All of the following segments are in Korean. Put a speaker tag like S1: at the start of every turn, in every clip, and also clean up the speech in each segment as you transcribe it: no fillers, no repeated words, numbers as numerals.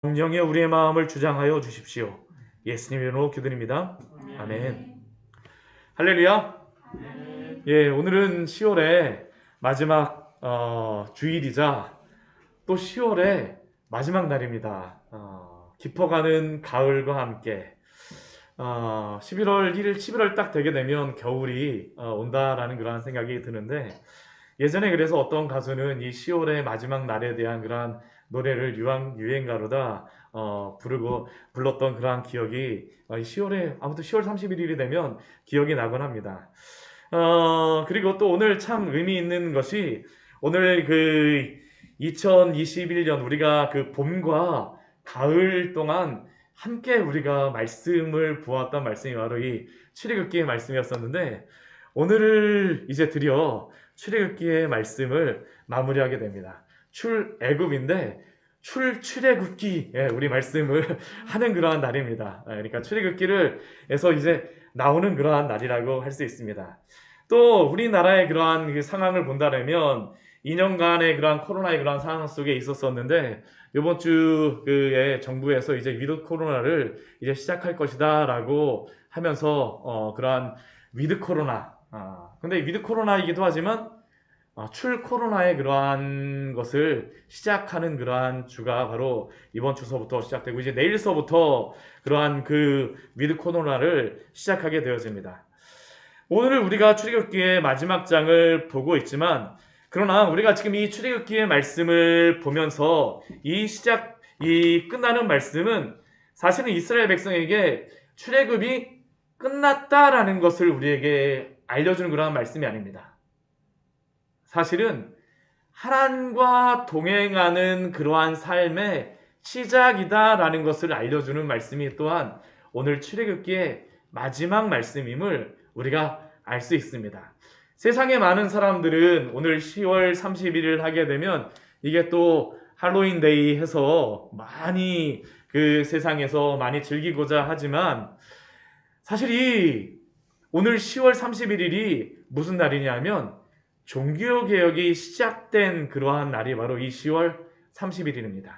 S1: 성령의 우리의 마음을 주장하여 주십시오. 예수님 이름으로 기도드립니다. 아멘. 할렐루야. 예, 오늘은 10월의 마지막 주일이자 또 10월의 마지막 날입니다. 깊어가는 가을과 함께 11월 1일, 11월 딱 되게 되면 겨울이 온다라는 그런 생각이 드는데, 예전에 그래서 어떤 가수는 이 10월의 마지막 날에 대한 그러한 노래를 유행가로다 불렀던 그러한 기억이 10월에 아무튼 10월 31일이 되면 기억이 나곤 합니다. 그리고 또 오늘 참 의미 있는 것이, 오늘 그 2021년 우리가 그 봄과 가을 동안 함께 우리가 말씀을 보았던 말씀이 바로 이 출애굽기의 말씀이었었는데, 오늘을 이제 드디어 출애굽기의 말씀을 마무리하게 됩니다. 출애굽인데 출애굽기, 우리 말씀을 하는 그러한 날입니다. 그러니까 출애굽기를 에서 이제 나오는 그러한 날이라고 할 수 있습니다. 또 우리나라의 그러한 그 상황을 본다면 2년간의 그러한 코로나의 그러한 상황 속에 있었었는데, 이번 주에 정부에서 이제 위드 코로나를 이제 시작할 것이다라고 하면서 그러한 위드 코로나, 근데 위드 코로나이기도 하지만 출 코로나의 그러한 것을 시작하는 그러한 주가 바로 이번 주서부터 시작되고, 이제 내일서부터 그러한 그 위드 코로나를 시작하게 되어집니다. 오늘 우리가 출애굽기의 마지막 장을 보고 있지만, 그러나 우리가 지금 이 출애굽기의 말씀을 보면서 이 끝나는 말씀은 사실은 이스라엘 백성에게 출애굽이 끝났다라는 것을 우리에게 알려주는 그러한 말씀이 아닙니다. 사실은 하나님과 동행하는 그러한 삶의 시작이다라는 것을 알려주는 말씀이 또한 오늘 출애굽기의 마지막 말씀임을 우리가 알 수 있습니다. 세상의 많은 사람들은 오늘 10월 31일 하게 되면 이게 또 할로윈데이 해서 많이 그 세상에서 많이 즐기고자 하지만, 사실 오늘 10월 31일이 무슨 날이냐면 종교개혁이 시작된 그러한 날이 바로 이 10월 31일입니다.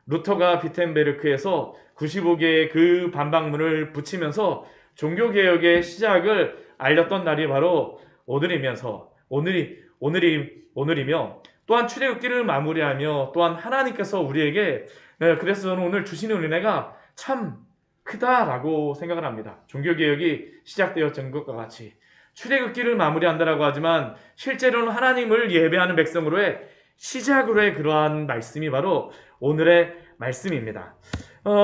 S1: 루터가 비텐베르크에서 95개의 그 반박문을 붙이면서 종교개혁의 시작을 알렸던 날이 바로 오늘이며, 또한 출애굽기를 마무리하며 또한 하나님께서 우리에게, 그래서 저는 오늘 주시는 은혜가 참 크다라고 생각을 합니다. 종교개혁이 시작되었던 것과 같이 출애굽기를 마무리한다라고 하지만 실제로는 하나님을 예배하는 백성으로의 시작으로의 그러한 말씀이 바로 오늘의 말씀입니다.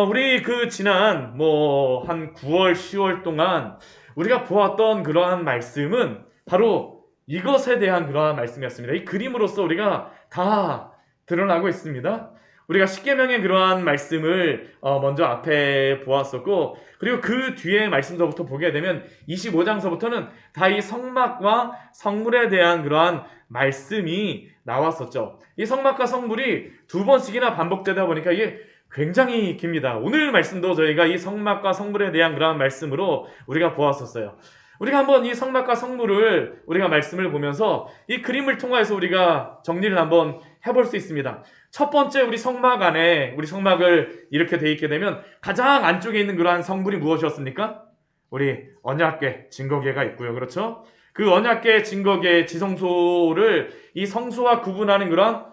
S1: 우리 그 지난 한 9월, 10월 동안 우리가 보았던 그러한 말씀은 바로 이것에 대한 그러한 말씀이었습니다. 이 그림으로서 우리가 다 드러나고 있습니다. 우리가 십계명의 그러한 말씀을 먼저 앞에 보았었고, 그리고 그 뒤에 말씀서부터 보게 되면 25장서부터는 다 이 성막과 성물에 대한 그러한 말씀이 나왔었죠. 이 성막과 성물이 두 번씩이나 반복되다 보니까 이게 굉장히 깁니다. 오늘 말씀도 저희가 이 성막과 성물에 대한 그러한 말씀으로 우리가 보았었어요. 우리가 한번 이 성막과 성물을 우리가 말씀을 보면서 이 그림을 통해서 우리가 정리를 한번 해볼 수 있습니다. 첫 번째, 우리 성막 안에, 우리 성막을 이렇게 돼 있게 되면 가장 안쪽에 있는 그러한 성물이 무엇이었습니까? 우리 언약궤, 증거궤가 있고요. 그렇죠? 그 언약궤, 증거궤, 지성소를 이 성소와 구분하는 그런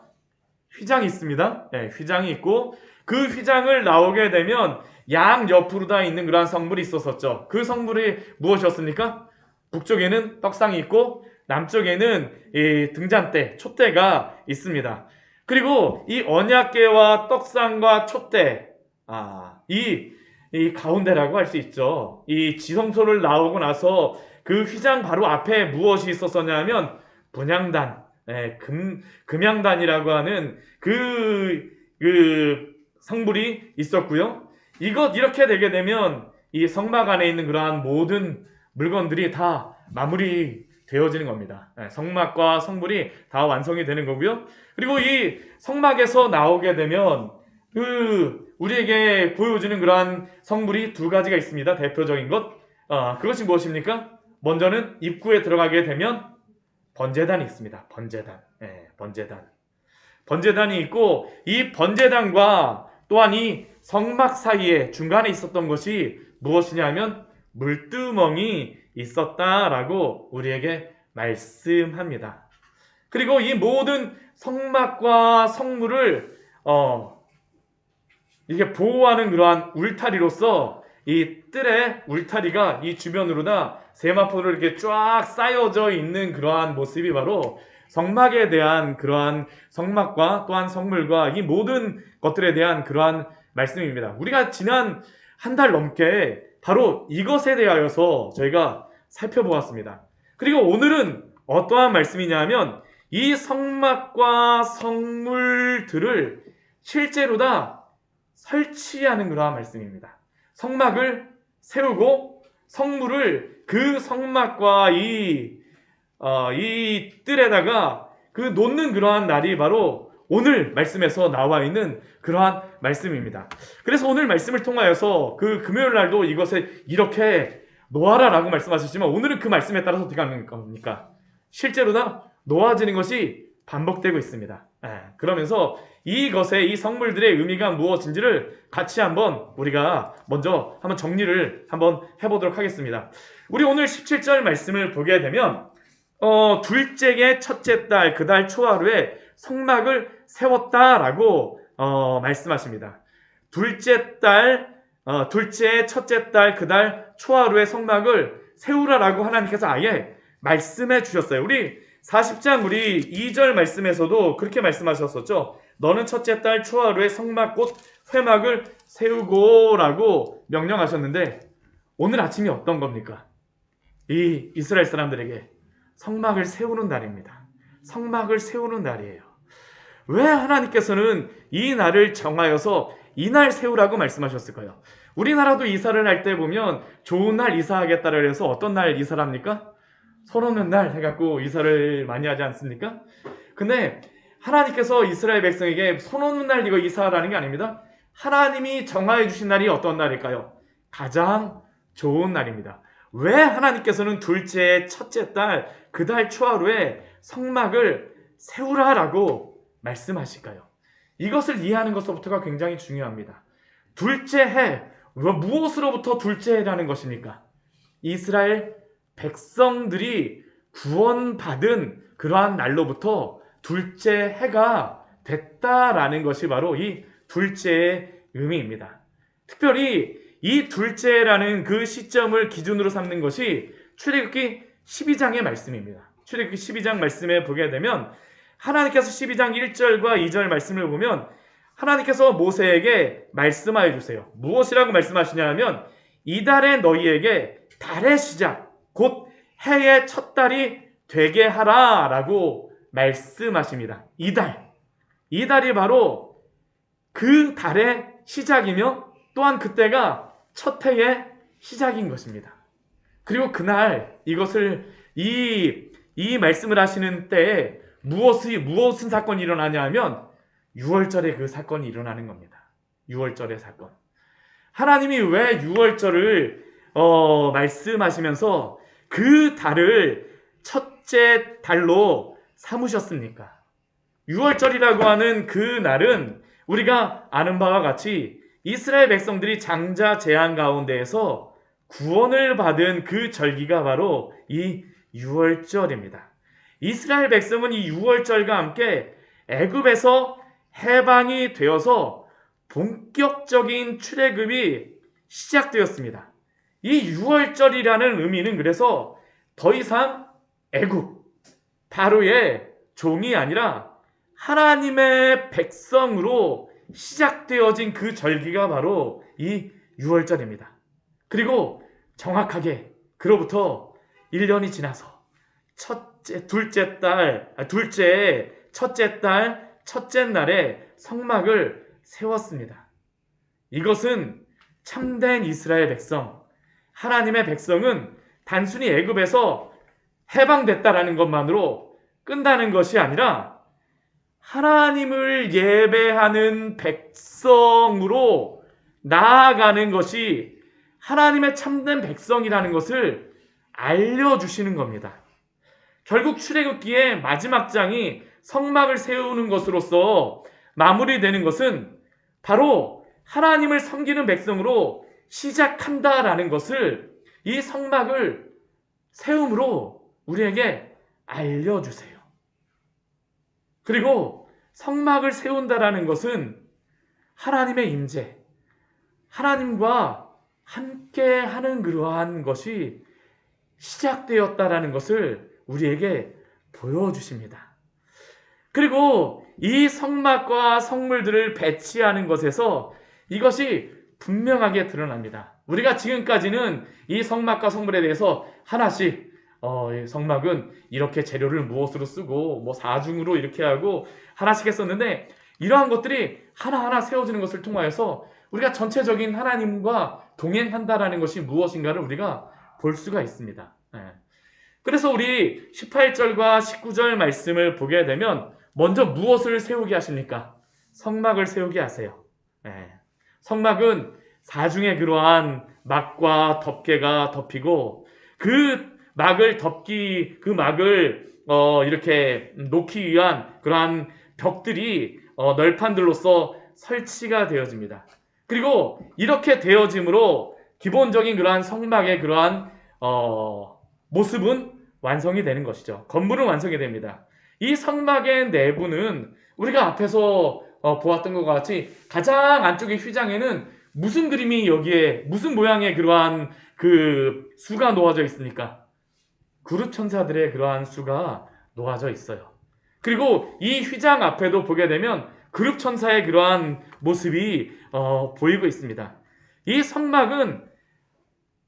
S1: 휘장이 있습니다. 휘장이 있고, 그 휘장을 나오게 되면 양 옆으로 다 있는 그러한 성물이 있었었죠. 그 성물이 무엇이었습니까? 북쪽에는 떡상이 있고 남쪽에는 이 등잔대, 촛대가 있습니다. 그리고 이 언약궤와 떡상과 촛대, 이 가운데라고 할 수 있죠. 이 지성소를 나오고 나서 그 휘장 바로 앞에 무엇이 있었었냐면 분향단, 금향단이라고 하는 그 성물이 있었고요. 이렇게 되게 되면 이 성막 안에 있는 그러한 모든 물건들이 다 마무리 되어지는 겁니다. 성막과 성물이 다 완성이 되는 거고요. 그리고 이 성막에서 나오게 되면 우리에게 보여주는 그러한 성물이 두 가지가 있습니다. 대표적인 것. 그것이 무엇입니까? 먼저는 입구에 들어가게 되면 번제단이 있습니다. 번제단. 번제단이 있고, 이 번제단과 또한 이 성막 사이에 중간에 있었던 것이 무엇이냐면 물두멍이 있었다라고 우리에게 말씀합니다. 그리고 이 모든 성막과 성물을 이게 보호하는 그러한 울타리로서 이 뜰의 울타리가 이 주변으로 다 세마포로 이렇게 쫙 쌓여져 있는 그러한 모습이 바로 성막에 대한 그러한 성막과 또한 성물과 이 모든 것들에 대한 그러한 말씀입니다. 우리가 지난 한 달 넘게 바로 이것에 대하여서 저희가 살펴보았습니다. 그리고 오늘은 어떠한 말씀이냐 면 이 성막과 성물들을 실제로 다 설치하는 그러한 말씀입니다. 성막을 세우고 성물을 그 성막과 이 뜰에다가 그 놓는 그러한 날이 바로 오늘 말씀에서 나와 있는 그러한 말씀입니다. 그래서 오늘 말씀을 통하여서 그 금요일 날도 이것을 이렇게 놓아라라고 말씀하셨지만 오늘은 그 말씀에 따라서 어떻게 하는 겁니까? 실제로 다 놓아지는 것이 반복되고 있습니다. 그러면서 이것의 이 성물들의 의미가 무엇인지를 같이 한번 우리가 먼저 한번 정리를 한번 해보도록 하겠습니다. 우리 오늘 17절 말씀을 보게 되면 둘째의 첫째 달 그 달 초하루에 성막을 세웠다라고 말씀하십니다. 둘째의 첫째 달 그 달 초하루에 성막을 세우라라고 하나님께서 아예 말씀해 주셨어요. 우리 40장 우리 2절 말씀에서도 그렇게 말씀하셨었죠. 너는 첫째 달 초하루에 성막 곧 회막을 세우고라고 명령하셨는데 오늘 아침이 어떤 겁니까? 이 이스라엘 사람들에게 성막을 세우는 날입니다. 성막을 세우는 날이에요. 왜 하나님께서는 이 날을 정하여서 이 날 세우라고 말씀하셨을까요? 우리나라도 이사를 할 때 보면 좋은 날 이사하겠다고 해서 어떤 날 이사를 합니까? 손 없는 날 해갖고 이사를 많이 하지 않습니까? 근데 하나님께서 이스라엘 백성에게 손 없는 날 이거 이사하라는 게 아닙니다. 하나님이 정하여 주신 날이 어떤 날일까요? 가장 좋은 날입니다. 왜 하나님께서는 둘째 첫째 달 그 달 초하루에 성막을 세우라라고 말씀하실까요? 이것을 이해하는 것부터가 굉장히 중요합니다. 둘째 해, 무엇으로부터 둘째 해라는 것입니까? 이스라엘 백성들이 구원받은 그러한 날로부터 둘째 해가 됐다라는 것이 바로 이 둘째의 의미입니다. 특별히 이 둘째라는 그 시점을 기준으로 삼는 것이 출애굽기 12장의 말씀입니다. 출애굽기 12장 말씀에 보게 되면 하나님께서 12장 1절과 2절 말씀을 보면 하나님께서 모세에게 말씀하여 주세요. 무엇이라고 말씀하시냐면 이달에 너희에게 달의 시작 곧 해의 첫 달이 되게 하라 라고 말씀하십니다. 이달이 바로 그 달의 시작이며 또한 그때가 첫 해의 시작인 것입니다. 그리고 그날 이것을 이 말씀을 하시는 때에 무슨 사건이 일어나냐 하면 6월절에 그 사건이 일어나는 겁니다. 6월절의 사건. 하나님이 왜 6월절을 말씀하시면서 그 달을 첫째 달로 삼으셨습니까? 6월절이라고 하는 그 날은 우리가 아는 바와 같이 이스라엘 백성들이 장자 재앙 가운데에서 구원을 받은 그 절기가 바로 이 6월절입니다. 이스라엘 백성은 이 6월절과 함께 애굽에서 해방이 되어서 본격적인 출애굽이 시작되었습니다. 이 6월절이라는 의미는 그래서 더 이상 애굽, 바로의 종이 아니라 하나님의 백성으로 시작되어진 그 절기가 바로 이 6월절입니다. 그리고 정확하게 그로부터 1년이 지나서 첫째 날에 성막을 세웠습니다. 이것은 참된 이스라엘 백성, 하나님의 백성은 단순히 애굽에서 해방됐다라는 것만으로 끝나는 것이 아니라 하나님을 예배하는 백성으로 나아가는 것이 하나님의 참된 백성이라는 것을 알려주시는 겁니다. 결국 출애굽기의 마지막 장이 성막을 세우는 것으로서 마무리되는 것은 바로 하나님을 섬기는 백성으로 시작한다라는 것을 이 성막을 세움으로 우리에게 알려주세요. 그리고 성막을 세운다라는 것은 하나님의 임재, 하나님과 함께 하는 그러한 것이 시작되었다라는 것을 우리에게 보여주십니다. 그리고 이 성막과 성물들을 배치하는 것에서 이것이 분명하게 드러납니다. 우리가 지금까지는 이 성막과 성물에 대해서 하나씩 성막은 이렇게 재료를 무엇으로 쓰고 뭐 사중으로 이렇게 하고 하나씩 했었는데, 이러한 것들이 하나하나 세워지는 것을 통하여서 우리가 전체적인 하나님과 동행한다라는 것이 무엇인가를 우리가 볼 수가 있습니다. 그래서 우리 18절과 19절 말씀을 보게 되면 먼저 무엇을 세우게 하십니까? 성막을 세우게 하세요. 성막은 사중의 그러한 막과 덮개가 덮이고, 그 막을 이렇게 놓기 위한 그러한 벽들이 널판들로서 설치가 되어집니다. 그리고 이렇게 되어짐으로 기본적인 그러한 성막의 그러한 모습은 완성이 되는 것이죠. 건물은 완성이 됩니다. 이 성막의 내부는 우리가 앞에서 보았던 것과 같이 가장 안쪽의 휘장에는 무슨 그림이 여기에 무슨 모양의 그러한 그 수가 놓아져 있습니까? 그룹 천사들의 그러한 수가 놓아져 있어요. 그리고 이 휘장 앞에도 보게 되면 그룹 천사의 그러한 모습이 보이고 있습니다. 이 성막은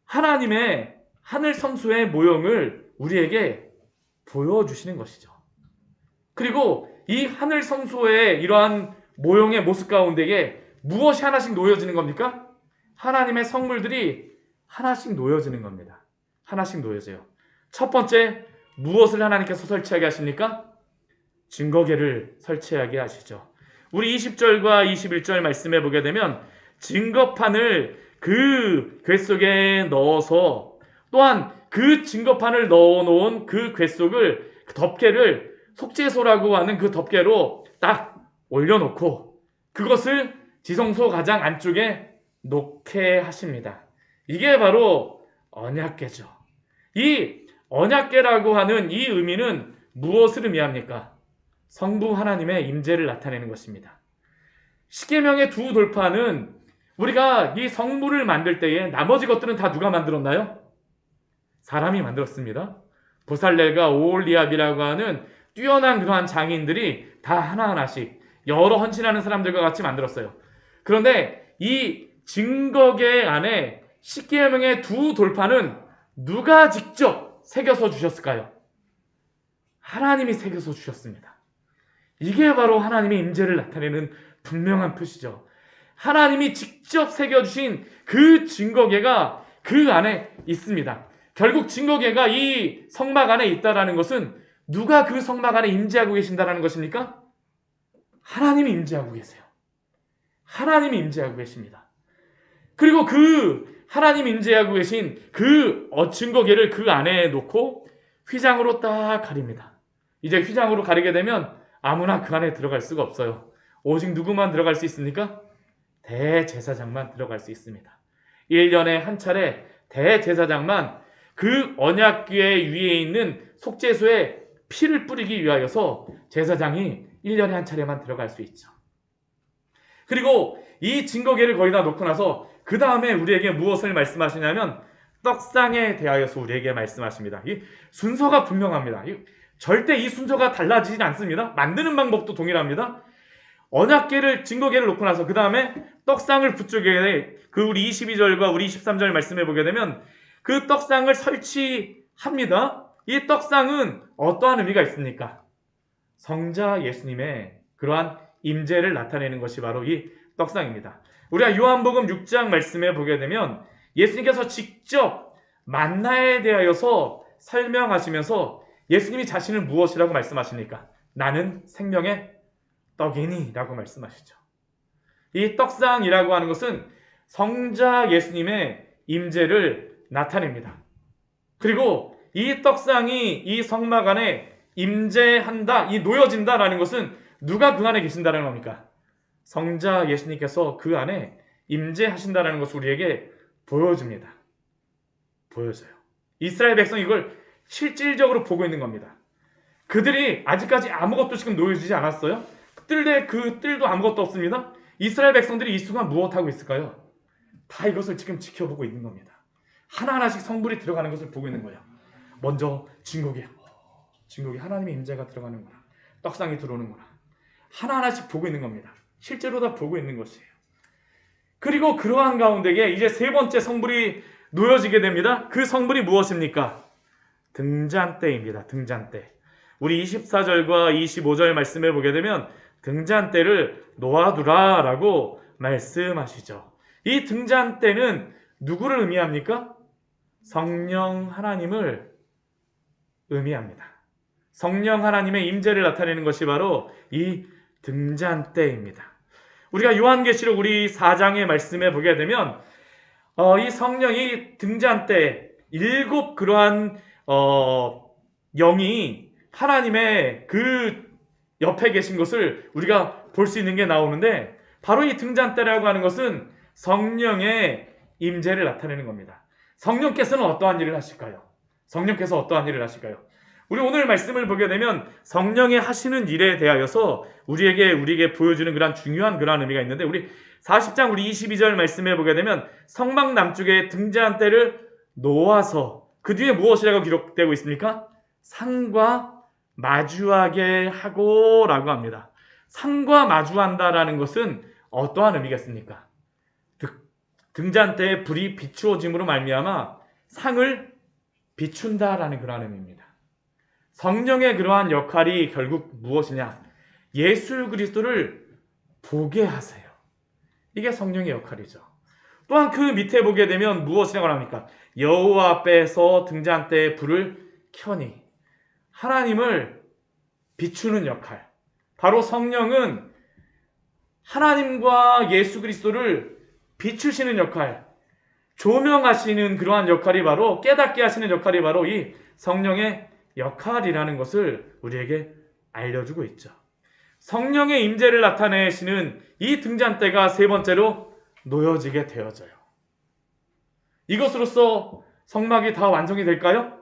S1: 하나님의 하늘 성소의 모형을 우리에게 보여주시는 것이죠. 그리고 이 하늘 성소의 이러한 모형의 모습 가운데에 무엇이 하나씩 놓여지는 겁니까? 하나님의 성물들이 하나씩 놓여지는 겁니다. 하나씩 놓여져요. 첫 번째, 무엇을 하나님께서 설치하게 하십니까? 증거궤를 설치하게 하시죠. 우리 20절과 21절 말씀해 보게 되면 증거판을 그 궤 속에 넣어서, 또한 그 증거판을 넣어놓은 그 궤 속을, 덮개를 속죄소라고 하는 그 덮개로 딱 올려놓고 그것을 지성소 가장 안쪽에 놓게 하십니다. 이게 바로 언약궤죠. 이 언약궤라고 하는 이 의미는 무엇을 의미합니까? 성부 하나님의 임재를 나타내는 것입니다. 십계명의 두 돌판은 우리가 이 성물을 만들 때에 나머지 것들은 다 누가 만들었나요? 사람이 만들었습니다. 부살렐과 오홀리압이라고 하는 뛰어난 그러한 장인들이 다 하나하나씩 여러 헌신하는 사람들과 같이 만들었어요. 그런데 이 증거궤 안에 십계명의 두 돌판은 누가 직접 새겨서 주셨을까요? 하나님이 새겨서 주셨습니다. 이게 바로 하나님의 임재를 나타내는 분명한 표시죠. 하나님이 직접 새겨주신 그 증거궤가 그 안에 있습니다. 결국 증거궤가 이 성막 안에 있다라는 것은 누가 그 성막 안에 임재하고 계신다라는 것입니까? 하나님이 임재하고 계세요. 하나님이 임재하고 계십니다. 그리고 그 하나님 임재하고 계신 그 증거궤를 그 안에 놓고 휘장으로 딱 가립니다. 이제 휘장으로 가리게 되면 아무나 그 안에 들어갈 수가 없어요. 오직 누구만 들어갈 수 있습니까? 대제사장만 들어갈 수 있습니다. 1년에 한 차례 대제사장만 그 언약궤 위에 있는 속죄소에 피를 뿌리기 위하여서 제사장이 1년에 한 차례만 들어갈 수 있죠. 그리고 이 증거궤를 거기다 놓고 나서 그 다음에 우리에게 무엇을 말씀하시냐면 떡상에 대하여서 우리에게 말씀하십니다. 이 순서가 분명합니다. 절대 이 순서가 달라지지 않습니다. 만드는 방법도 동일합니다. 언약궤를, 증거궤를 놓고 나서 그 다음에 떡상을 부축에 그 우리 22절과 우리 23절 말씀해 보게 되면 그 떡상을 설치합니다. 이 떡상은 어떠한 의미가 있습니까? 성자 예수님의 그러한 임재를 나타내는 것이 바로 이 떡상입니다. 우리가 요한복음 6장 말씀해 보게 되면 예수님께서 직접 만나에 대하여서 설명하시면서 예수님이 자신을 무엇이라고 말씀하십니까? 나는 생명의 떡이니 라고 말씀하시죠. 이 떡상이라고 하는 것은 성자 예수님의 임재를 나타냅니다. 그리고 이 떡상이 이 성막 안에 임재한다, 이 놓여진다라는 것은 누가 그 안에 계신다는 겁니까? 성자 예수님께서 그 안에 임재하신다라는 것을 우리에게 보여줍니다. 보여줘요. 이스라엘 백성이 이걸 실질적으로 보고 있는 겁니다. 그들이 아직까지 아무것도 지금 놓여지지 않았어요. 그 뜰도 아무것도 없습니다. 이스라엘 백성들이 이 순간 무엇하고 있을까요? 다 이것을 지금 지켜보고 있는 겁니다. 하나하나씩 성불이 들어가는 것을 보고 있는 거예요. 먼저 진국이 하나님의 임재가 들어가는구나. 떡상이 들어오는구나. 하나하나씩 보고 있는 겁니다. 실제로 다 보고 있는 것이에요. 그리고 그러한 가운데에 이제 세 번째 성불이 놓여지게 됩니다. 그 성불이 무엇입니까? 등잔대입니다. 등잔대. 우리 24절과 25절 말씀을 보게 되면 등잔대를 놓아두라 라고 말씀하시죠. 이 등잔대는 누구를 의미합니까? 성령 하나님을 의미합니다. 성령 하나님의 임재를 나타내는 것이 바로 이 등잔대입니다. 우리가 요한계시록 우리 4장의 말씀에 보게 되면 이 성령이 등잔대 7 그러한 영이 하나님의 그 옆에 계신 것을 우리가 볼 수 있는 게 나오는데, 바로 이 등잔대라고 하는 것은 성령의 임재를 나타내는 겁니다. 성령께서는 어떠한 일을 하실까요? 성령께서 어떠한 일을 하실까요? 우리 오늘 말씀을 보게 되면 성령의 하시는 일에 대하여서 우리에게 보여주는 그러한 의미가 있는데, 우리 40장 우리 22절 말씀에 보게 되면 성막 남쪽에 등잔대를 놓아서 그 뒤에 무엇이라고 기록되고 있습니까? 상과 마주하게 하고 라고 합니다. 상과 마주한다라는 것은 어떠한 의미겠습니까? 등잔대에 불이 비추어짐으로 말미암아 상을 비춘다라는 그러한 의미입니다. 성령의 그러한 역할이 결국 무엇이냐? 예수 그리스도를 보게 하세요. 이게 성령의 역할이죠. 또한 그 밑에 보게 되면 무엇이라고 합니까? 여호와 앞에서 등잔대에 불을 켜니. 하나님을 비추는 역할. 바로 성령은 하나님과 예수 그리스도를 비추시는 역할, 조명하시는 그러한 역할이 바로, 깨닫게 하시는 역할이 바로 이 성령의 역할이라는 것을 우리에게 알려주고 있죠. 성령의 임재를 나타내시는 이 등잔대가 세 번째로 놓여지게 되어져요. 이것으로써 성막이 다 완성이 될까요?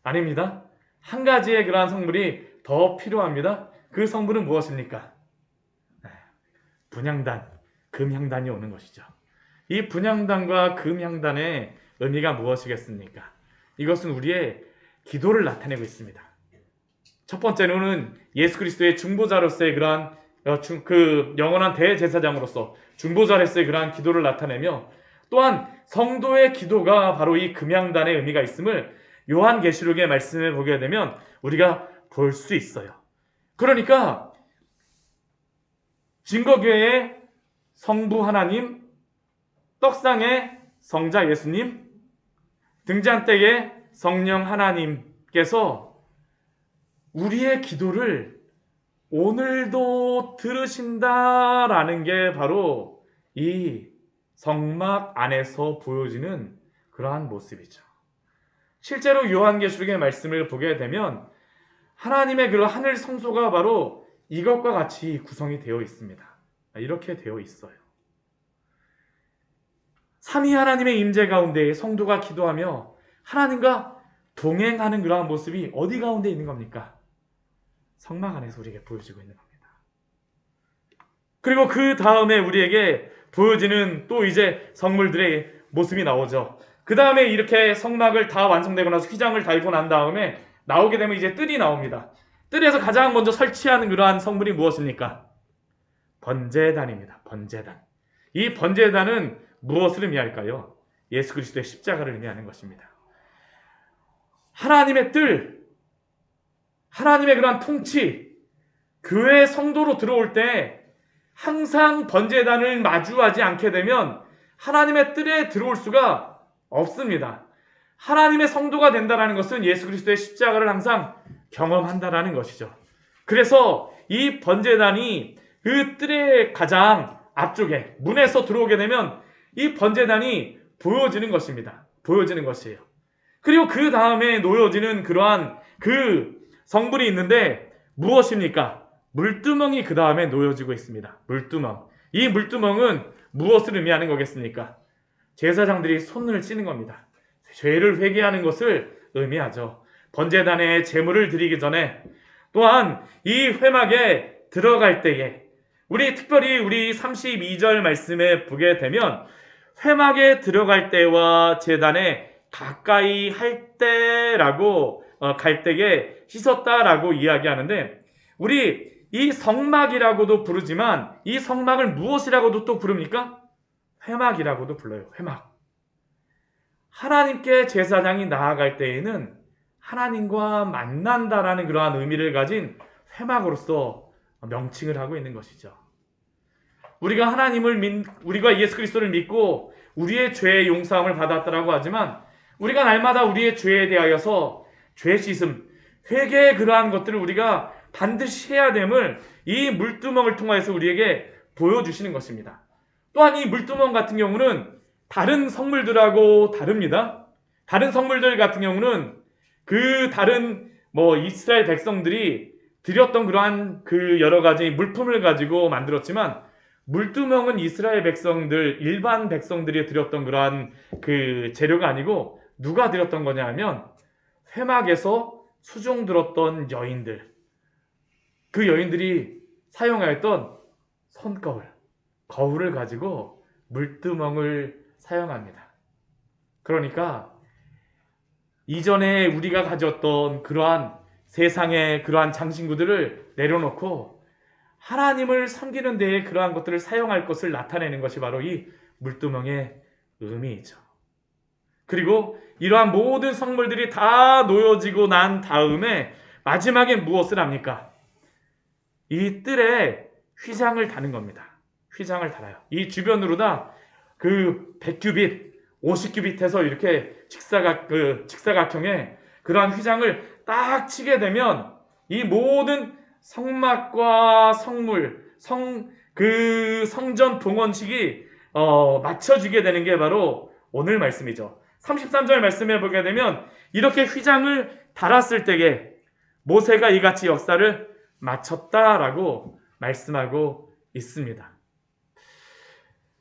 S1: 아닙니다. 한 가지의 그러한 성물이 더 필요합니다. 그 성물은 무엇입니까? 분향단, 금향단이 오는 것이죠. 이 분향단과 금향단의 의미가 무엇이겠습니까? 이것은 우리의 기도를 나타내고 있습니다. 첫 번째로는 예수 그리스도의 중보자로서의 그러한 영원한 대제사장으로서 중보자로서의 그러한 기도를 나타내며, 또한 성도의 기도가 바로 이 금향단의 의미가 있음을 요한계시록의 말씀을 보게 되면 우리가 볼 수 있어요. 그러니까 증거교회의 성부 하나님, 떡상의 성자 예수님, 등잔대의 성령 하나님께서 우리의 기도를 오늘도 들으신다라는 게 바로 이 성막 안에서 보여지는 그러한 모습이죠. 실제로 요한계시록의 말씀을 보게 되면 하나님의 그 하늘 성소가 바로 이것과 같이 구성이 되어 있습니다. 이렇게 되어 있어요. 삼위 하나님의 임재 가운데 성도가 기도하며 하나님과 동행하는 그러한 모습이 어디 가운데 있는 겁니까? 성막 안에서 우리에게 보여지고 있는 겁니다. 그리고 그 다음에 우리에게 보여지는 또 이제 성물들의 모습이 나오죠. 그 다음에 이렇게 성막을 다 완성되고 나서 휘장을 달고 난 다음에 나오게 되면 이제 뜰이 나옵니다. 뜰에서 가장 먼저 설치하는 그러한 성물이 무엇입니까? 번제단입니다. 번제단. 이 번제단은 무엇을 의미할까요? 예수 그리스도의 십자가를 의미하는 것입니다. 하나님의 뜰, 하나님의 그러한 통치, 교회 성도로 들어올 때 항상 번제단을 마주하지 않게 되면 하나님의 뜰에 들어올 수가 없습니다. 하나님의 성도가 된다는 것은 예수 그리스도의 십자가를 항상 경험한다는 것이죠. 그래서 이 번제단이 그 뜰의 가장 앞쪽에 문에서 들어오게 되면 이 번제단이 보여지는 것입니다. 보여지는 것이에요. 그리고 그 다음에 놓여지는 그러한 그 성물이 있는데 무엇입니까? 물두멍이 그 다음에 놓여지고 있습니다. 물두멍. 이 물두멍은 무엇을 의미하는 거겠습니까? 제사장들이 손을 찌는 겁니다. 죄를 회개하는 것을 의미하죠. 번제단에 제물을 드리기 전에 또한 이 회막에 들어갈 때에 특별히 우리 32절 말씀에 보게 되면 회막에 들어갈 때와 제단에 가까이 할 때라고 갈 때에 씻었다라고 이야기하는데 우리 이 성막이라고도 부르지만 이 성막을 무엇이라고도 또 부릅니까? 회막이라고도 불러요. 회막. 하나님께 제사장이 나아갈 때에는 하나님과 만난다라는 그러한 의미를 가진 회막으로서 명칭을 하고 있는 것이죠. 우리가 예수 그리스도를 믿고 우리의 죄의 용서함을 받았다라고 하지만 우리가 날마다 우리의 죄에 대하여서 죄 씻음, 회개의 그러한 것들을 우리가 반드시 해야 됨을 이 물두멍을 통하여서 우리에게 보여주시는 것입니다. 또한 이 물두멍 같은 경우는 다른 성물들하고 다릅니다. 다른 성물들 같은 경우는 다른 이스라엘 백성들이 드렸던 그러한 여러 가지 물품을 가지고 만들었지만 물두멍은 이스라엘 백성들, 일반 백성들이 드렸던 그러한 재료가 아니고 누가 드렸던 거냐 하면 회막에서 수종 들었던 여인들, 그 여인들이 사용하였던 거울을 가지고 물두멍을 사용합니다. 그러니까 이전에 우리가 가졌던 그러한 세상의 그러한 장신구들을 내려놓고 하나님을 섬기는 데에 그러한 것들을 사용할 것을 나타내는 것이 바로 이 물두멍의 의미이죠. 그리고 이러한 모든 성물들이 다 놓여지고 난 다음에 마지막에 무엇을 합니까? 이 뜰에 휘장을 다는 겁니다. 휘장을 달아요. 이 주변으로 다 100규빗, 50규빗 해서 이렇게 직사각형의 그러한 휘장을 딱 치게 되면 이 모든 성막과 성전 봉헌식이 맞춰지게 되는 게 바로 오늘 말씀이죠. 33절 말씀에 보게 되면 이렇게 휘장을 달았을 때에 모세가 이같이 역사를 마쳤다라고 말씀하고 있습니다.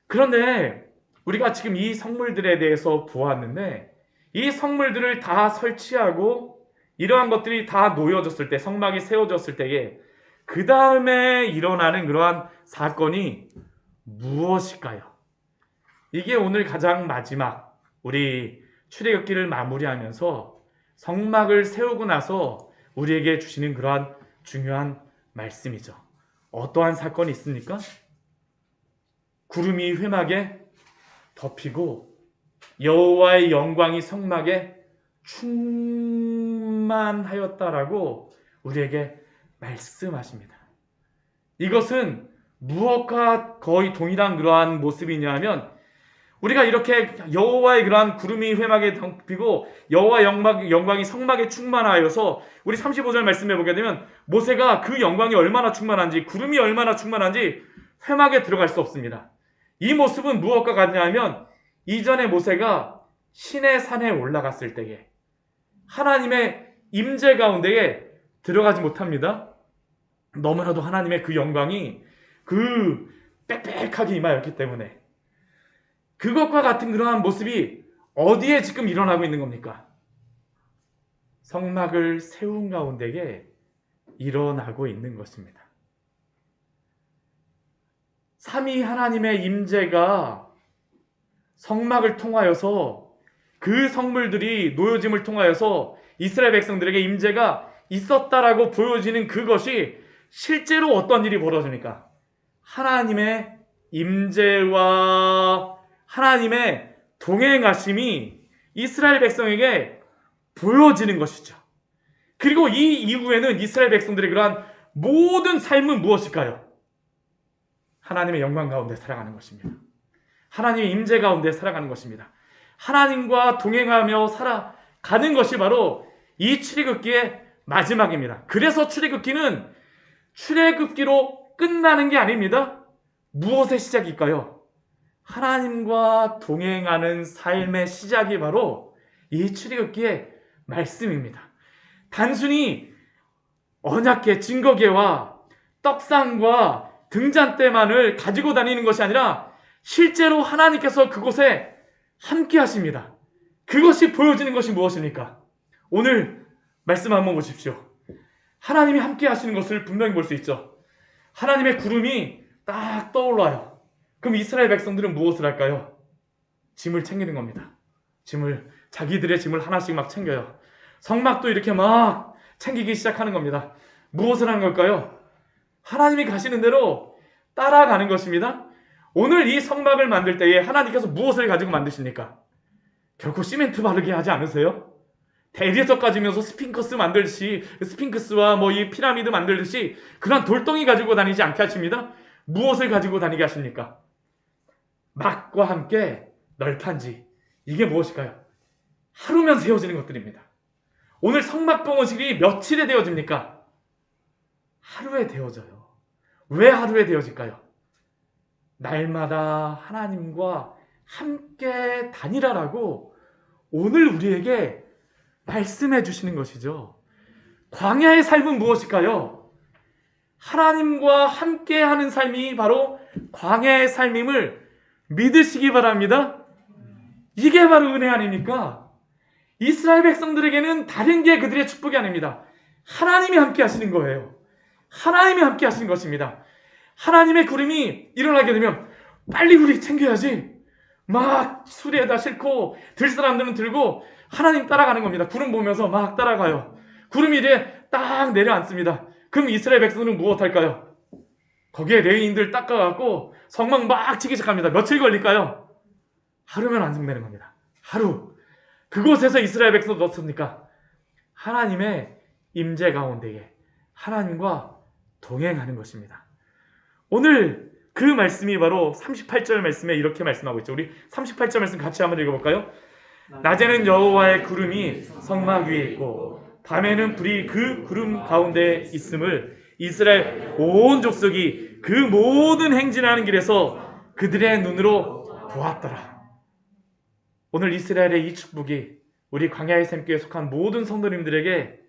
S1: 그런데 우리가 지금 이 성물들에 대해서 보았는데 이 성물들을 다 설치하고 이러한 것들이 다 놓여졌을 때, 성막이 세워졌을 때에 그 다음에 일어나는 그러한 사건이 무엇일까요? 이게 오늘 가장 마지막 우리 출애굽기를 마무리하면서 성막을 세우고 나서 우리에게 주시는 그러한 중요한 말씀이죠. 어떠한 사건이 있습니까? 구름이 회막에 덮이고 여호와의 영광이 성막에 충만하였다라고 우리에게 말씀하십니다. 이것은 무엇과 거의 동일한 그러한 모습이냐 하면 우리가 이렇게 여호와의 그러한 구름이 회막에 덮이고 여호와의 영광이 성막에 충만하여서 우리 35절 말씀해 보게 되면 모세가 그 영광이 얼마나 충만한지, 구름이 얼마나 충만한지 회막에 들어갈 수 없습니다. 이 모습은 무엇과 같냐 하면 이전에 모세가 시내 산에 올라갔을 때에 하나님의 임재 가운데에 들어가지 못합니다. 너무나도 하나님의 그 영광이 빽빽하게 임하였기 때문에 그것과 같은 그러한 모습이 어디에 지금 일어나고 있는 겁니까? 성막을 세운 가운데에 일어나고 있는 것입니다. 삼위 하나님의 임재가 성막을 통하여서 그 성물들이 놓여짐을 통하여서 이스라엘 백성들에게 임재가 있었다라고 보여지는 그것이 실제로 어떤 일이 벌어집니까? 하나님의 임재와 하나님의 동행하심이 이스라엘 백성에게 보여지는 것이죠. 그리고 이 이후에는 이스라엘 백성들의 그러한 모든 삶은 무엇일까요? 하나님의 영광 가운데 살아가는 것입니다. 하나님의 임재 가운데 살아가는 것입니다. 하나님과 동행하며 살아가는 것이 바로 이 출애굽기의 마지막입니다. 그래서 출애굽기는 출애굽기로 끝나는 게 아닙니다. 무엇의 시작일까요? 하나님과 동행하는 삶의 시작이 바로 이 출애굽기의 말씀입니다. 단순히 언약궤, 증거궤와 떡상과 등잔대만을 가지고 다니는 것이 아니라 실제로 하나님께서 그곳에 함께 하십니다. 그것이 보여지는 것이 무엇입니까? 오늘 말씀 한번 보십시오. 하나님이 함께 하시는 것을 분명히 볼 수 있죠. 하나님의 구름이 딱 떠올라요. 그럼 이스라엘 백성들은 무엇을 할까요? 짐을 챙기는 겁니다. 자기들의 짐을 하나씩 막 챙겨요. 성막도 이렇게 막 챙기기 시작하는 겁니다. 무엇을 하는 걸까요? 하나님이 가시는 대로 따라가는 것입니다. 오늘 이 성막을 만들 때에 하나님께서 무엇을 가지고 만드십니까? 결코 시멘트 바르게 하지 않으세요? 대리석 가지면서 스핑크스 만들듯이, 스핑크스와 뭐 이 피라미드 만들듯이 그런 돌덩이 가지고 다니지 않게 하십니다. 무엇을 가지고 다니게 하십니까? 막과 함께 널판지. 이게 무엇일까요? 하루면 세워지는 것들입니다. 오늘 성막 봉헌식이 며칠에 되어집니까? 하루에 되어져요. 왜 하루에 되어질까요? 날마다 하나님과 함께 다니라라고 오늘 우리에게 말씀해 주시는 것이죠. 광야의 삶은 무엇일까요? 하나님과 함께하는 삶이 바로 광야의 삶임을 믿으시기 바랍니다. 이게 바로 은혜 아닙니까? 이스라엘 백성들에게는 다른 게 그들의 축복이 아닙니다. 하나님이 함께 하시는 거예요. 하나님이 함께 하시는 것입니다. 하나님의 구름이 일어나게 되면 빨리 우리 챙겨야지. 막 수레에다 싣고 들 사람들은 들고 하나님 따라가는 겁니다. 구름 보면서 막 따라가요. 구름이 이제 딱 내려앉습니다. 그럼 이스라엘 백성들은 무엇할까요? 거기에 레위인들 닦아갖고 성막 막 치기 시작합니다. 며칠 걸릴까요? 하루면 완성되는 겁니다. 하루. 그곳에서 이스라엘 백성도 어떻습니까? 하나님의 임재 가운데에 하나님과 동행하는 것입니다. 오늘 그 말씀이 바로 38절 말씀에 이렇게 말씀하고 있죠. 우리 38절 말씀 같이 한번 읽어볼까요? 낮에는 여호와의 구름이 성막 위에 있고 밤에는 불이 그 구름 가운데 있음을 이스라엘 온 족속이 그 모든 행진하는 길에서 그들의 눈으로 보았더라. 오늘 이스라엘의 이 축복이 우리 광야의 샘교에 속한 모든 성도님들에게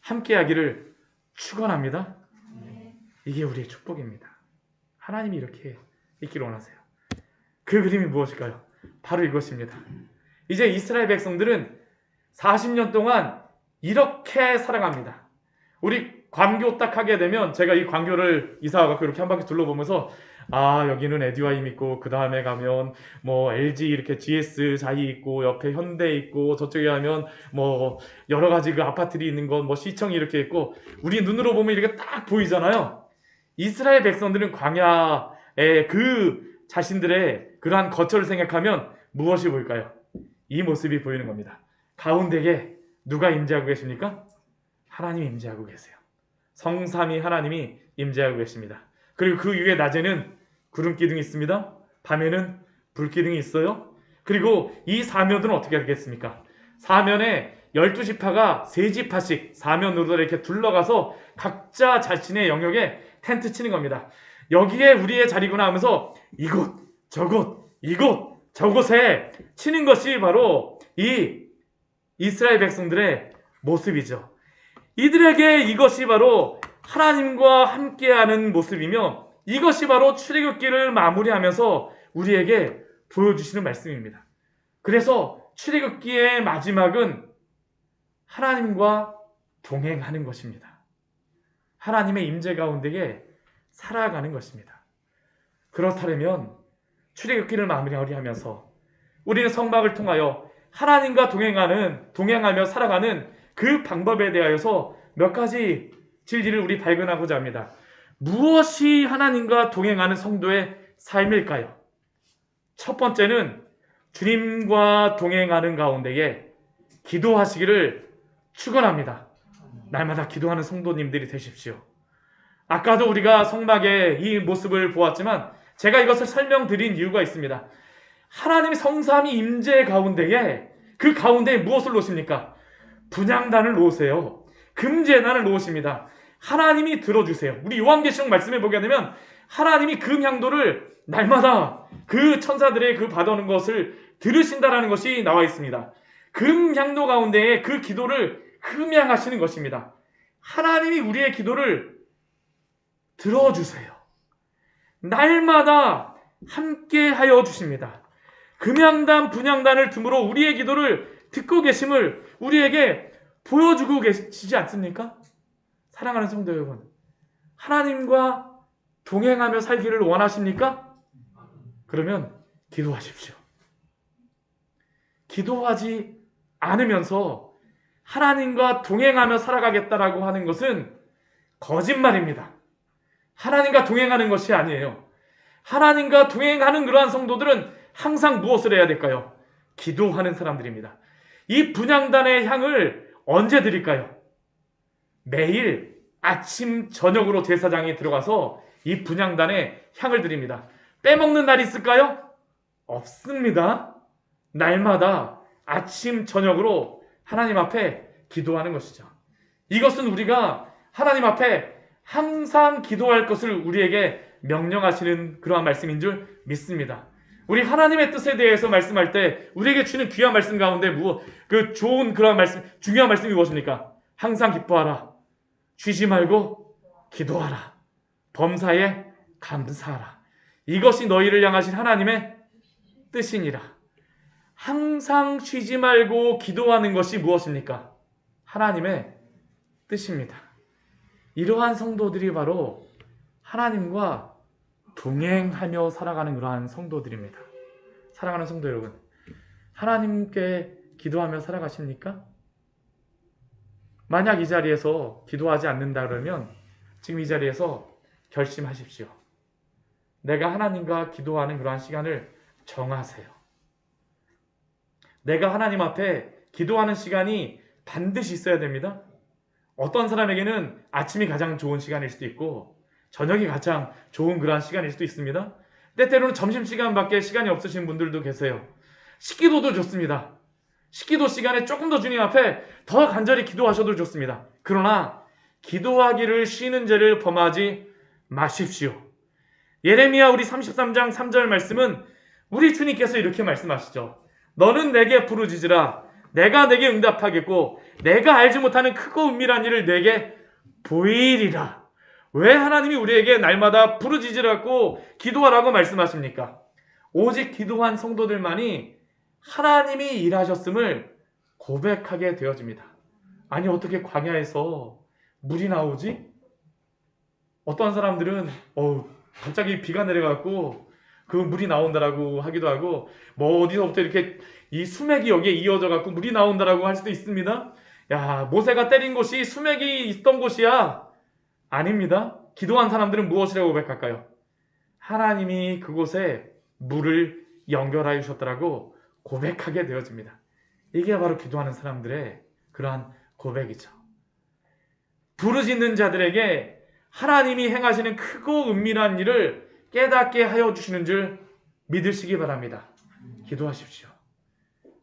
S1: 함께하기를 축원합니다. 이게 우리의 축복입니다. 하나님이 이렇게 있기를 원하세요. 그 그림이 무엇일까요? 바로 이것입니다. 이제 이스라엘 백성들은 40년 동안 이렇게 살아갑니다. 우리 광교 딱 하게 되면 제가 이 광교를 이사가고 이렇게 한 바퀴 둘러보면서 여기는 에듀아임 있고 그 다음에 가면 뭐 LG 이렇게 GS 자이 있고 옆에 현대 있고 저쪽에 가면 뭐 여러 가지 그 아파트들이 있는 건 뭐 시청이 이렇게 있고 우리 눈으로 보면 이렇게 딱 보이잖아요. 이스라엘 백성들은 광야에 그 자신들의 그러한 거처를 생각하면 무엇이 보일까요? 이 모습이 보이는 겁니다. 가운데에 누가 임재하고 계십니까? 하나님이 임재하고 계세요. 성삼위 하나님이 임재하고 계십니다. 그리고 그 위에 낮에는 구름 기둥이 있습니다. 밤에는 불 기둥이 있어요. 그리고 이 사면들은 어떻게 하겠습니까? 사면에 12지파가 3지파씩 사면으로 이렇게 둘러가서 각자 자신의 영역에 텐트 치는 겁니다. 여기에 우리의 자리구나 하면서 이곳, 저곳, 이곳, 저곳에 치는 것이 바로 이 이스라엘 백성들의 모습이죠. 이들에게 이것이 바로 하나님과 함께하는 모습이며 이것이 바로 출애굽기를 마무리하면서 우리에게 보여주시는 말씀입니다. 그래서 출애굽기의 마지막은 하나님과 동행하는 것입니다. 하나님의 임재 가운데에 살아가는 것입니다. 그렇다면 출애굽기를 마무리하면서 우리는 성막을 통하여 하나님과 동행하며 살아가는 그 방법에 대하여서 몇 가지 진리를 우리 발견하고자 합니다. 무엇이 하나님과 동행하는 성도의 삶일까요? 첫 번째는 주님과 동행하는 가운데에 기도하시기를 축원합니다. 날마다 기도하는 성도님들이 되십시오. 아까도 우리가 성막의 이 모습을 보았지만 제가 이것을 설명드린 이유가 있습니다. 하나님의 성삼위 임재 가운데에 그 가운데에 무엇을 놓으십니까? 분향단을 놓으세요. 금제단을 놓으십니다. 하나님이 들어주세요. 우리 요한계시록 말씀에 보게 되면 하나님이 금향도를 날마다 그 천사들의 그 받아오는 것을 들으신다라는 것이 나와 있습니다. 금향도 가운데에 그 기도를 흠양하시는 것입니다. 하나님이 우리의 기도를 들어주세요. 날마다 함께 하여 주십니다. 금양단, 분양단을 tum으로 우리의 기도를 듣고 계심을 우리에게 보여주고 계시지 않습니까? 사랑하는 성도 여러분, 하나님과 동행하며 살기를 원하십니까? 그러면 기도하십시오. 기도하지 않으면서 하나님과 동행하며 살아가겠다라고 하는 것은 거짓말입니다. 하나님과 동행하는 것이 아니에요. 하나님과 동행하는 그러한 성도들은 항상 무엇을 해야 될까요? 기도하는 사람들입니다. 이 분향단의 향을 언제 드릴까요? 매일 아침 저녁으로 제사장이 들어가서 이 분향단에 향을 드립니다. 빼먹는 날이 있을까요? 없습니다. 날마다 아침 저녁으로 하나님 앞에 기도하는 것이죠. 이것은 우리가 하나님 앞에 항상 기도할 것을 우리에게 명령하시는 그러한 말씀인 줄 믿습니다. 우리 하나님의 뜻에 대해서 말씀할 때 우리에게 주는 귀한 말씀 가운데 그 좋은 그러한 말씀, 중요한 말씀이 무엇입니까? 항상 기뻐하라. 쉬지 말고 기도하라. 범사에 감사하라. 이것이 너희를 향하신 하나님의 뜻이니라. 항상 쉬지 말고 기도하는 것이 무엇입니까? 하나님의 뜻입니다. 이러한 성도들이 바로 하나님과 동행하며 살아가는 그러한 성도들입니다. 사랑하는 성도 여러분, 하나님께 기도하며 살아가십니까? 만약 이 자리에서 기도하지 않는다 그러면 지금 이 자리에서 결심하십시오. 내가 하나님과 기도하는 그러한 시간을 정하세요. 내가 하나님 앞에 기도하는 시간이 반드시 있어야 됩니다. 어떤 사람에게는 아침이 가장 좋은 시간일 수도 있고 저녁이 가장 좋은 그러한 시간일 수도 있습니다. 때때로는 점심시간밖에 시간이 없으신 분들도 계세요. 식기도도 좋습니다. 식기도 시간에 조금 더 주님 앞에 더 간절히 기도하셔도 좋습니다. 그러나 기도하기를 쉬는 죄를 범하지 마십시오. 예레미야 우리 33장 3절 말씀은 우리 주님께서 이렇게 말씀하시죠. 너는 내게 부르짖으라. 내가 내게 응답하겠고 내가 알지 못하는 크고 은밀한 일을 내게 보이리라. 왜 하나님이 우리에게 날마다 부르짖으라고 기도하라고 말씀하십니까? 오직 기도한 성도들만이 하나님이 일하셨음을 고백하게 되어집니다. 아니 어떻게 광야에서 물이 나오지? 어떤 사람들은 갑자기 비가 내려갖고 그 물이 나온다라고 하기도 하고 어디서부터 이렇게 이 수맥이 여기에 이어져 갖고 물이 나온다라고 할 수도 있습니다. 야, 모세가 때린 곳이 수맥이 있던 곳이야. 아닙니다. 기도한 사람들은 무엇이라고 고백할까요? 하나님이 그곳에 물을 연결하여 주셨다라고 고백하게 되어집니다. 이게 바로 기도하는 사람들의 그러한 고백이죠. 부르짖는 자들에게 하나님이 행하시는 크고 은밀한 일을 깨닫게 하여 주시는 줄 믿으시기 바랍니다. 기도하십시오.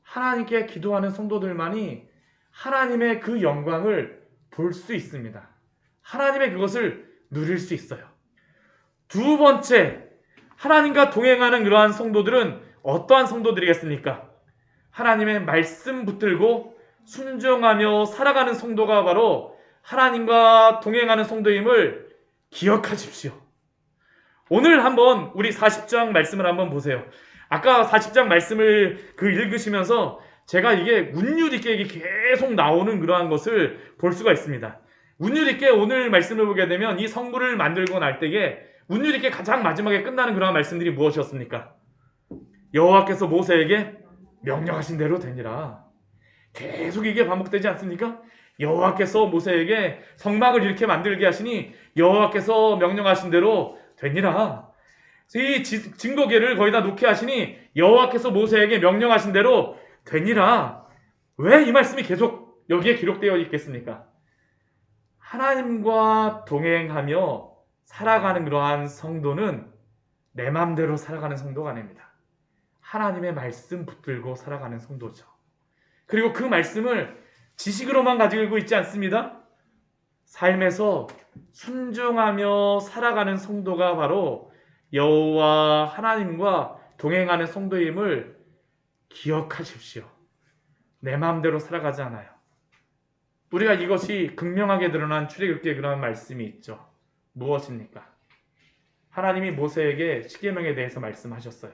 S1: 하나님께 기도하는 성도들만이 하나님의 그 영광을 볼 수 있습니다. 하나님의 그것을 누릴 수 있어요. 두 번째, 하나님과 동행하는 그러한 성도들은 어떠한 성도들이겠습니까? 하나님의 말씀 붙들고 순종하며 살아가는 성도가 바로 하나님과 동행하는 성도임을 기억하십시오. 오늘 한번 우리 40장 말씀을 한번 보세요. 아까 40장 말씀을 읽으시면서 제가 이게 운율 있게 계속 나오는 그러한 것을 볼 수가 있습니다. 운율 있게 오늘 말씀을 보게 되면 이 성물을 만들고 날 때에 운율 있게 가장 마지막에 끝나는 그러한 말씀들이 무엇이었습니까? 여호와께서 모세에게 명령하신 대로 되니라. 계속 이게 반복되지 않습니까? 여호와께서 모세에게 성막을 이렇게 만들게 하시니 여호와께서 명령하신 대로 되니라. 이 증거궤를 거기다 놓게 하시니 여호와께서 모세에게 명령하신 대로 되니라. 왜 이 말씀이 계속 여기에 기록되어 있겠습니까? 하나님과 동행하며 살아가는 그러한 성도는 내 맘대로 살아가는 성도가 아닙니다. 하나님의 말씀 붙들고 살아가는 성도죠. 그리고 그 말씀을 지식으로만 가지고 있지 않습니다. 삶에서 순종하며 살아가는 성도가 바로 여호와 하나님과 동행하는 성도임을 기억하십시오. 내 마음대로 살아가지 않아요. 우리가 이것이 극명하게 드러난 출애굽기에 그런 말씀이 있죠. 무엇입니까? 하나님이 모세에게 십계명에 대해서 말씀하셨어요.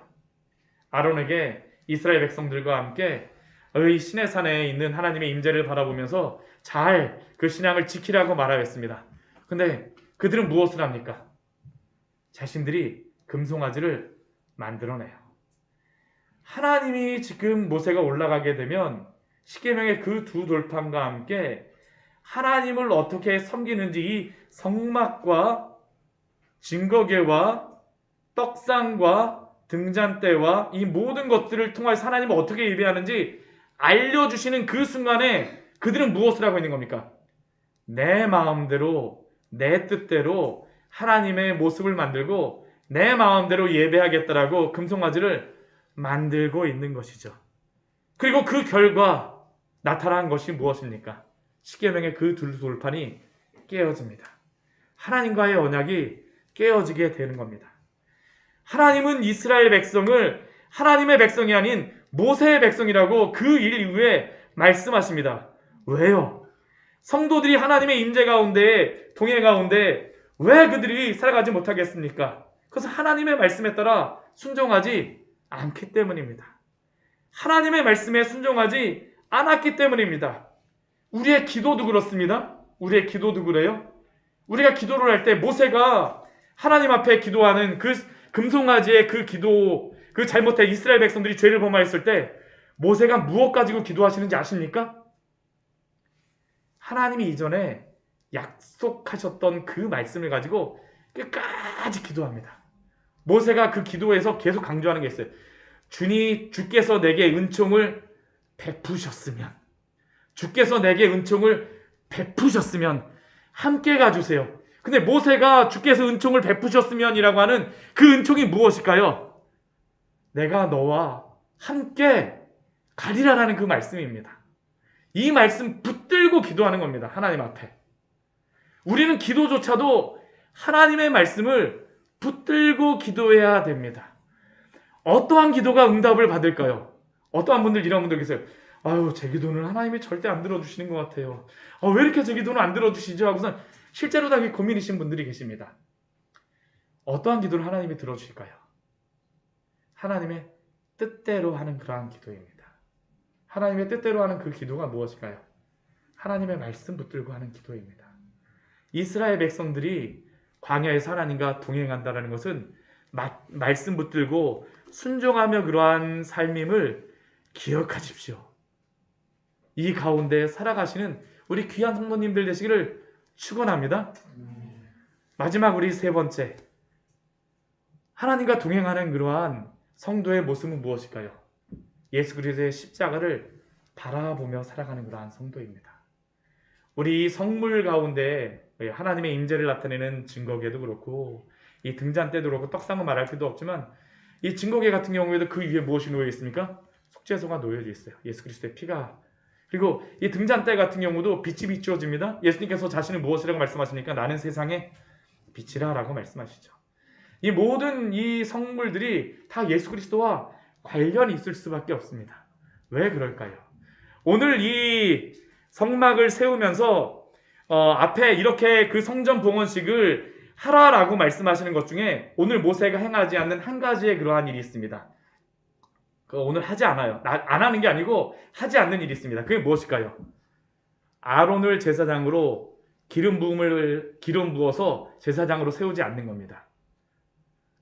S1: 아론에게 이스라엘 백성들과 함께 의 신의 산에 있는 하나님의 임재를 바라보면서 잘 그 신앙을 지키라고 말하였습니다. 근데 그들은 무엇을 합니까? 자신들이 금송아지를 만들어내요. 하나님이 지금 모세가 올라가게 되면 십계명의 그 두 돌판과 함께 하나님을 어떻게 섬기는지 이 성막과 증거궤와 떡상과 등잔대와 이 모든 것들을 통해서 하나님을 어떻게 예배하는지 알려주시는 그 순간에 그들은 무엇을 하고 있는 겁니까? 내 마음대로 내 뜻대로 하나님의 모습을 만들고 내 마음대로 예배하겠다라고 금송아지를 만들고 있는 것이죠. 그리고 그 결과 나타난 것이 무엇입니까? 십계명의 그 두 돌판이 깨어집니다. 하나님과의 언약이 깨어지게 되는 겁니다. 하나님은 이스라엘 백성을 하나님의 백성이 아닌 모세의 백성이라고 그 일 이후에 말씀하십니다. 왜요? 성도들이 하나님의 임재 가운데 동행 가운데 왜 그들이 살아가지 못하겠습니까? 그것은 하나님의 말씀에 따라 순종하지 않기 때문입니다. 하나님의 말씀에 순종하지 않았기 때문입니다. 우리의 기도도 그렇습니다. 우리의 기도도 그래요. 우리가 기도를 할 때 모세가 하나님 앞에 기도하는 그 금송아지의 그 기도, 그 잘못해 이스라엘 백성들이 죄를 범하였을 때 모세가 무엇 가지고 기도하시는지 아십니까? 하나님이 이전에 약속하셨던 그 말씀을 가지고 끝까지 기도합니다. 모세가 그 기도에서 계속 강조하는 게 있어요. 주께서 내게 은총을 베푸셨으면, 주께서 내게 은총을 베푸셨으면 함께 가주세요. 근데 모세가 주께서 은총을 베푸셨으면이라고 하는 그 은총이 무엇일까요? 내가 너와 함께 가리라라는 그 말씀입니다. 이 말씀 붙들고 기도하는 겁니다. 하나님 앞에. 우리는 기도조차도 하나님의 말씀을 붙들고 기도해야 됩니다. 어떠한 기도가 응답을 받을까요? 어떠한 분들 이런 분들 계세요. 아유, 제 기도는 하나님이 절대 안 들어주시는 것 같아요. 왜 이렇게 제 기도는 안 들어주시죠? 하고선 실제로 다 고민이신 분들이 계십니다. 어떠한 기도를 하나님이 들어주실까요? 하나님의 뜻대로 하는 그러한 기도입니다. 하나님의 뜻대로 하는 그 기도가 무엇일까요? 하나님의 말씀 붙들고 하는 기도입니다. 이스라엘 백성들이 광야에서 하나님과 동행한다는 것은 말씀 붙들고 순종하며 그러한 삶임을 기억하십시오. 이 가운데 살아가시는 우리 귀한 성도님들 되시기를 축원합니다. 마지막 우리 세 번째, 하나님과 동행하는 그러한 성도의 모습은 무엇일까요? 예수 그리스도의 십자가를 바라보며 살아가는 그러한 성도입니다. 우리 성물 가운데 하나님의 임재를 나타내는 증거궤도 그렇고 이 등잔대도 그렇고 떡상은 말할 필요도 없지만 이 증거궤 같은 경우에도 그 위에 무엇이 놓여 있습니까? 속죄소가 놓여져 있어요. 예수 그리스도의 피가. 그리고 이 등잔대 같은 경우도 빛이 비추어집니다. 예수님께서 자신을 무엇이라고 말씀하시니까 나는 세상의 빛이라 라고 말씀하시죠. 이 모든 이 성물들이 다 예수 그리스도와 관련이 있을 수밖에 없습니다. 왜 그럴까요? 오늘 이 성막을 세우면서 앞에 이렇게 그 성전 봉헌식을 하라라고 말씀하시는 것 중에 오늘 모세가 행하지 않는 한 가지의 그러한 일이 있습니다. 오늘 하지 않아요. 안 하는 게 아니고 하지 않는 일이 있습니다. 그게 무엇일까요? 아론을 제사장으로 기름 부어서 제사장으로 세우지 않는 겁니다.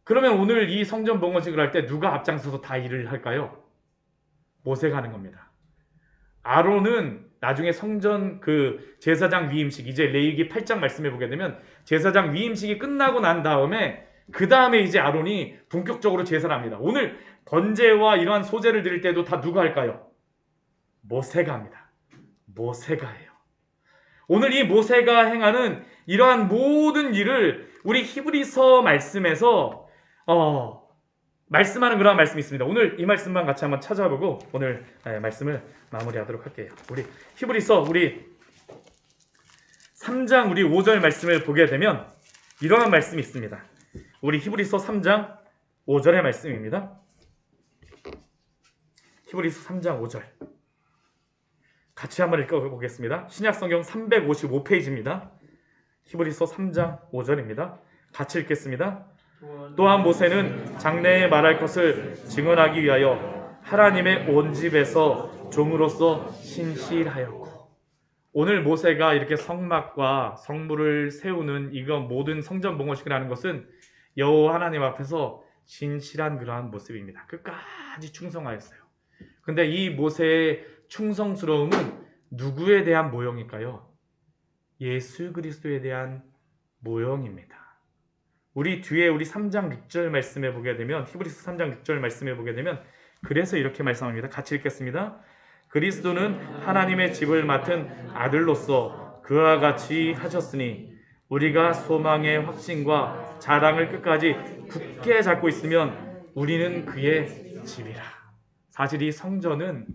S1: 그러면 오늘 이 성전 봉헌식을 할 때 누가 앞장서서 다 일을 할까요? 모세가 하는 겁니다. 아론은 나중에 성전 그 제사장 위임식, 이제 레위기 8장 말씀해 보게 되면 제사장 위임식이 끝나고 난 다음에 그 다음에 이제 아론이 본격적으로 제사를 합니다. 오늘 번제와 이러한 소제를 드릴 때도 다 누가 할까요? 모세가 합니다. 모세가 해요. 오늘 이 모세가 행하는 이러한 모든 일을 우리 히브리서 말씀에서 말씀하는 그러한 말씀이 있습니다. 오늘 이 말씀만 같이 한번 찾아보고 오늘 말씀을 마무리하도록 할게요. 우리 히브리서 우리 3장 우리 5절 말씀을 보게 되면 이러한 말씀이 있습니다. 우리 히브리서 3장 5절의 말씀입니다. 히브리서 3장 5절 같이 한번 읽어보겠습니다. 신약성경 355페이지입니다. 히브리서 3장 5절입니다. 같이 읽겠습니다. 또한 모세는 장래에 말할 것을 증언하기 위하여 하나님의 온 집에서 종으로서 신실하였고. 오늘 모세가 이렇게 성막과 성물을 세우는 이거 모든 성전 봉헌식을 하는 것은 여호와 하나님 앞에서 신실한 그러한 모습입니다. 끝까지 충성하였어요. 근데 이 모세의 충성스러움은 누구에 대한 모형일까요? 예수 그리스도에 대한 모형입니다. 우리 뒤에 우리 3장 6절 말씀해 보게 되면, 히브리서 3장 6절 말씀해 보게 되면 그래서 이렇게 말씀합니다. 같이 읽겠습니다. 그리스도는 하나님의 집을 맡은 아들로서 그와 같이 하셨으니 우리가 소망의 확신과 자랑을 끝까지 굳게 잡고 있으면 우리는 그의 집이라. 사실 이 성전은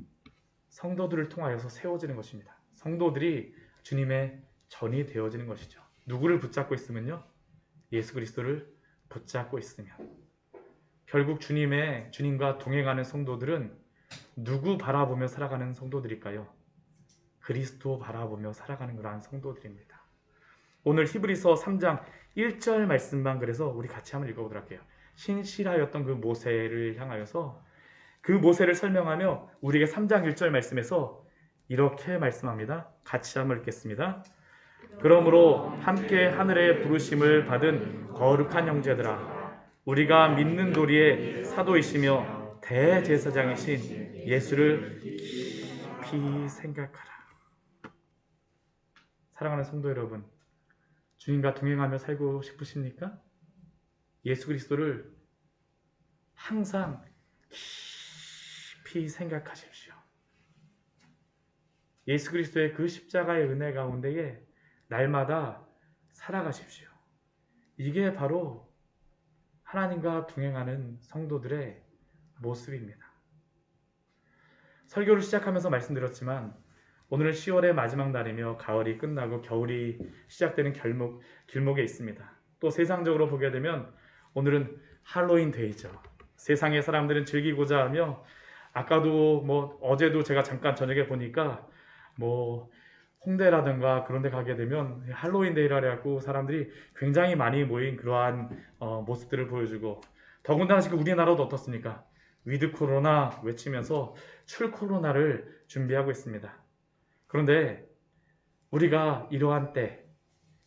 S1: 성도들을 통하여서 세워지는 것입니다. 성도들이 주님의 전이 되어지는 것이죠. 누구를 붙잡고 있으면요? 예수 그리스도를 붙잡고 있으면. 결국 주님과 동행하는 성도들은 누구 바라보며 살아가는 성도들일까요? 그리스도 바라보며 살아가는 그러한 성도들입니다. 오늘 히브리서 3장 1절 말씀만 그래서 우리 같이 한번 읽어보도록 할게요. 신실하였던 그 모세를 향하여서 그 모세를 설명하며 우리에게 3장 1절 말씀에서 이렇게 말씀합니다. 같이 한번 읽겠습니다. 그러므로 함께 하늘의 부르심을 받은 거룩한 형제들아, 우리가 믿는 도리의 사도이시며 대제사장이신 예수를 깊이 생각하라. 사랑하는 성도 여러분, 주님과 동행하며 살고 싶으십니까? 예수 그리스도를 항상 깊이 생각하십시오. 예수 그리스도의 그 십자가의 은혜 가운데에 날마다 살아가십시오. 이게 바로 하나님과 동행하는 성도들의 모습입니다. 설교를 시작하면서 말씀드렸지만 오늘은 10월의 마지막 날이며 가을이 끝나고 겨울이 시작되는 길목에 있습니다. 또 세상적으로 보게 되면 오늘은 할로윈 데이죠. 세상의 사람들은 즐기고자 하며, 아까도 어제도 제가 잠깐 저녁에 보니까 홍대라든가 그런 데 가게 되면 할로윈 데이라 해갖고 사람들이 굉장히 많이 모인 그러한 모습들을 보여주고, 더군다나 지금 우리나라도 어떻습니까? 위드 코로나 외치면서 출 코로나를 준비하고 있습니다. 그런데 우리가 이러한 때,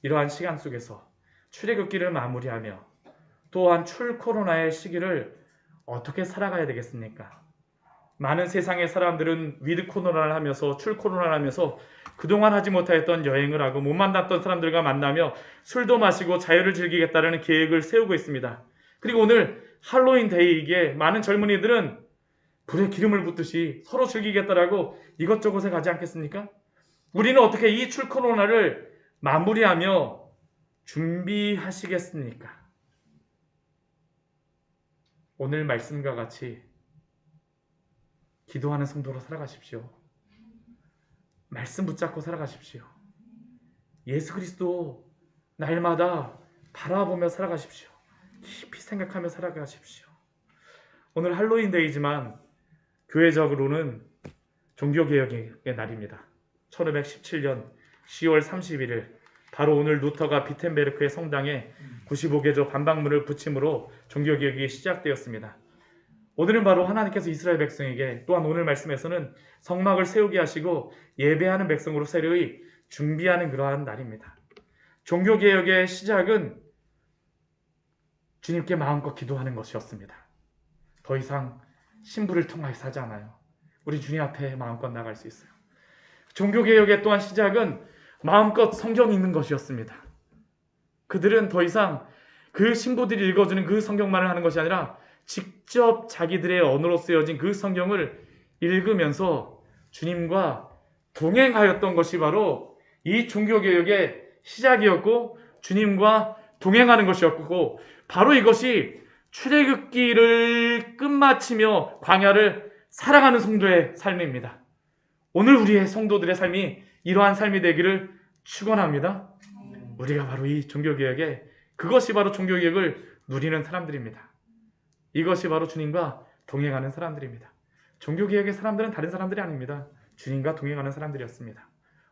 S1: 이러한 시간 속에서 출애굽기를 마무리하며 또한 출 코로나의 시기를 어떻게 살아가야 되겠습니까? 많은 세상의 사람들은 위드 코로나를 하면서, 출 코로나를 하면서 그동안 하지 못하였던 여행을 하고 못 만났던 사람들과 만나며 술도 마시고 자유를 즐기겠다는 계획을 세우고 있습니다. 그리고 오늘 할로윈 데이이기에 많은 젊은이들은 불에 기름을 붓듯이 서로 즐기겠다라고 이것저것에 가지 않겠습니까? 우리는 어떻게 이 출 코로나를 마무리하며 준비하시겠습니까? 오늘 말씀과 같이 기도하는 성도로 살아가십시오. 말씀 붙잡고 살아가십시오. 예수 그리스도 날마다 바라보며 살아가십시오. 깊이 생각하며 살아가십시오. 오늘 할로윈 데이지만 교회적으로는 종교개혁의 날입니다. 1517년 10월 31일 바로 오늘 루터가 비텐베르크의 성당에 95개조 반박문을 붙임으로 종교개혁이 시작되었습니다. 오늘은 바로 하나님께서 이스라엘 백성에게, 또한 오늘 말씀에서는 성막을 세우게 하시고 예배하는 백성으로 세례의 준비하는 그러한 날입니다. 종교개혁의 시작은 주님께 마음껏 기도하는 것이었습니다. 더 이상 신부를 통하여서 하지 않아요. 우리 주님 앞에 마음껏 나갈 수 있어요. 종교개혁의 또한 시작은 마음껏 성경 읽는 것이었습니다. 그들은 더 이상 그 신부들이 읽어주는 그 성경만을 하는 것이 아니라 직접 자기들의 언어로 쓰여진 그 성경을 읽으면서 주님과 동행하였던 것이 바로 이 종교개혁의 시작이었고, 주님과 동행하는 것이었고, 바로 이것이 출애굽기를 끝마치며 광야를 살아가는 성도의 삶입니다. 오늘 우리의 성도들의 삶이 이러한 삶이 되기를 축원합니다. 우리가 바로 이 종교개혁의, 그것이 바로 종교개혁을 누리는 사람들입니다. 이것이 바로 주님과 동행하는 사람들입니다. 종교개혁의 사람들은 다른 사람들이 아닙니다. 주님과 동행하는 사람들이었습니다.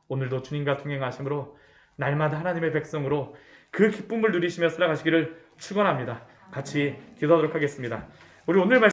S1: 오늘도 주님과 동행하심으로 날마다 하나님의 백성으로 그 기쁨을 누리시며 살아가시기를 축원합니다. 같이 기도하도록 하겠습니다. 우리 오늘 말씀